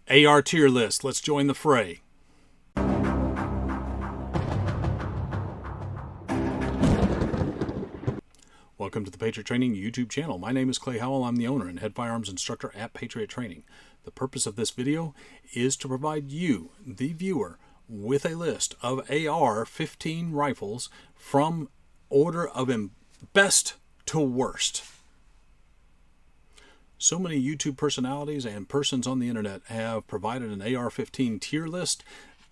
AR tier list. Let's join the fray. Welcome to the Patriot Training YouTube channel. My name is Clay Howell. I'm the owner and head firearms instructor at Patriot Training. The purpose of this video is to provide you, the viewer, with a list of AR15 rifles from order of best to worst. So many YouTube personalities and persons on the internet have provided an AR15 tier list,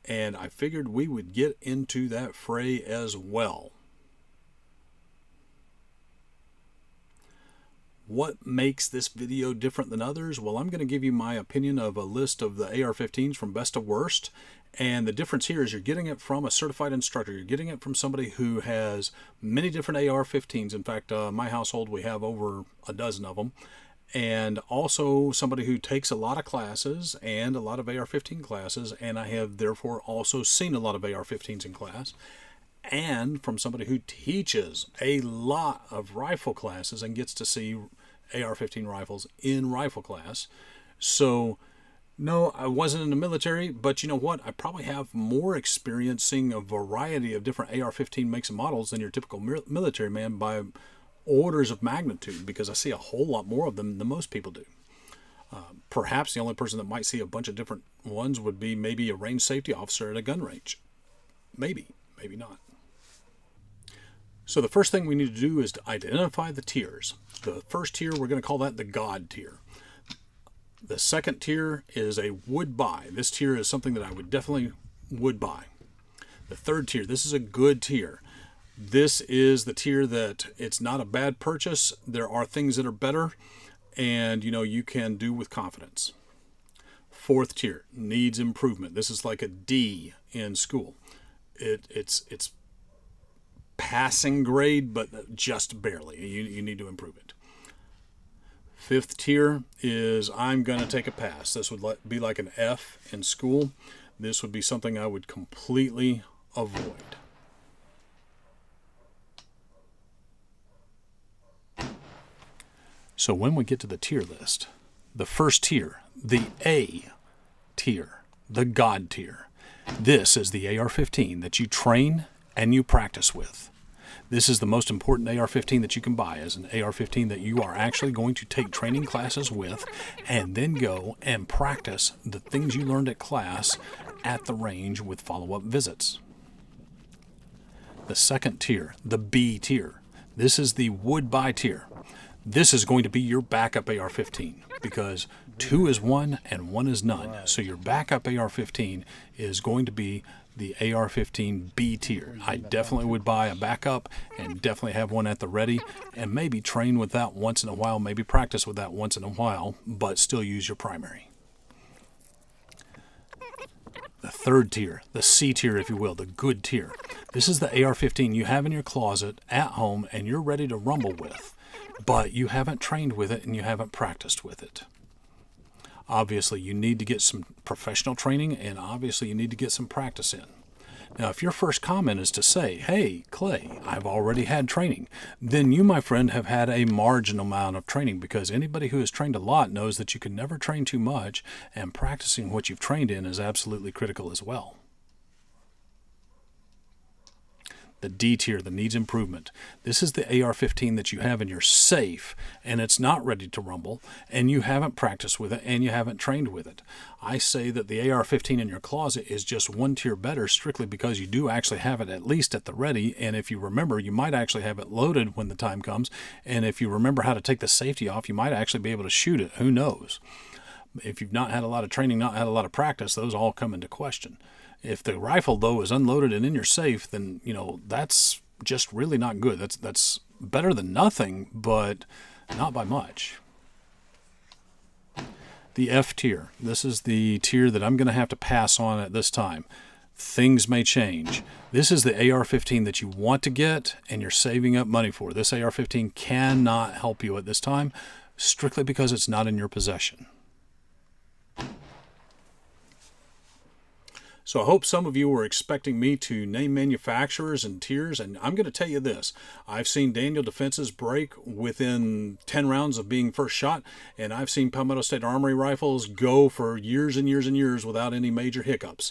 and I figured we would get into that fray as well. What makes this video different than others? Well, I'm going to give you my opinion of a list of the AR-15s from best to worst. And the difference here is you're getting it from a certified instructor. You're getting it from somebody who has many different AR-15s. In fact, my household, we have over a dozen of them. And also somebody who takes a lot of classes and a lot of AR-15 classes. And I have therefore also seen a lot of AR-15s in class. And from somebody who teaches a lot of rifle classes and gets to see AR-15 rifles in rifle class. So, no, I wasn't in the military, but you know what? I probably have more experience seeing a variety of different AR-15 makes and models than your typical military man by orders of magnitude, because I see a whole lot more of them than most people do. Perhaps the only person that might see a bunch of different ones would be maybe a range safety officer at a gun range. Maybe, maybe not. So the first thing we need to do is to identify the tiers. The first tier, we're going to call that the God tier. The second tier is a would buy. This tier is something that I would definitely would buy. The third tier, this is a good tier. This is the tier that it's not a bad purchase. There are things that are better and you can do with confidence. Fourth tier, needs improvement. This is like a D in school. It's passing grade, but just barely. You need to improve it. Fifth tier is I'm going to take a pass. This would be like an F in school. This would be something I would completely avoid. So when we get to the tier list, the first tier, the A tier, the God tier, this is the AR-15 that you train and you practice with. This is the most important AR-15 that you can buy, as an AR-15 that you are actually going to take training classes with and then go and practice the things you learned at class at the range with follow-up visits. The second tier, the B tier, this is the would buy tier. This is going to be your backup AR-15 because 2 is 1 and 1 is none. So your backup AR-15 is going to be the AR-15 B tier. I definitely would buy a backup and definitely have one at the ready and maybe train with that once in a while, maybe practice with that once in a while, but still use your primary. The third tier, the C tier if you will, the good tier. This is the AR-15 you have in your closet at home and you're ready to rumble with, but you haven't trained with it and you haven't practiced with it. Obviously, you need to get some professional training, and obviously you need to get some practice in. Now, if your first comment is to say, hey, Clay, I've already had training, then you, my friend, have had a marginal amount of training, because anybody who has trained a lot knows that you can never train too much, and practicing what you've trained in is absolutely critical as well. The D tier, the needs improvement. This is the AR-15 that you have in your safe and it's not ready to rumble and you haven't practiced with it and you haven't trained with it. I say that the AR-15 in your closet is just one tier better strictly because you do actually have it at least at the ready, and if you remember, you might actually have it loaded when the time comes, and if you remember how to take the safety off, you might actually be able to shoot it. Who knows? If you've not had a lot of training, not had a lot of practice, those all come into question. If the rifle, though, is unloaded and in your safe, then, that's just really not good. That's better than nothing, but not by much. The F tier. This is the tier that I'm going to have to pass on at this time. Things may change. This is the AR-15 that you want to get and you're saving up money for. This AR-15 cannot help you at this time, strictly because it's not in your possession. So I hope some of you were expecting me to name manufacturers and tiers, and I'm going to tell you this. I've seen Daniel defenses break within 10 rounds of being first shot, and I've seen Palmetto State Armory rifles go for years and years and years without any major hiccups,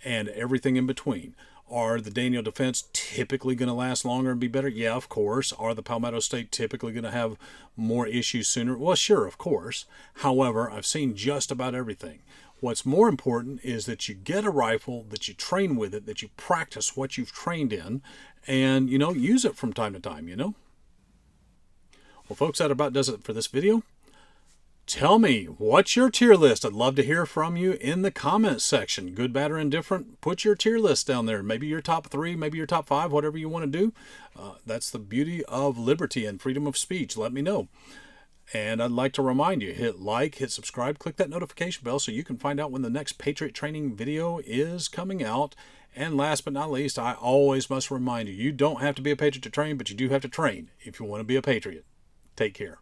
and everything in between. Are the Daniel defense typically going to last longer and be better? Yeah, of course. Are the Palmetto State typically going to have more issues sooner? Well, sure, of course. However, I've seen just about everything. What's more important is that you get a rifle, that you train with it, that you practice what you've trained in, and, use it from time to time, Well, folks, that about does it for this video. Tell me, what's your tier list? I'd love to hear from you in the comments section. Good, bad, or indifferent, put your tier list down there. Maybe your top 3, maybe your top 5, whatever you want to do. That's the beauty of liberty and freedom of speech. Let me know. And I'd like to remind you, hit like, hit subscribe, click that notification bell so you can find out when the next Patriot Training video is coming out. And last but not least, I always must remind you, you don't have to be a Patriot to train, but you do have to train if you want to be a Patriot. Take care.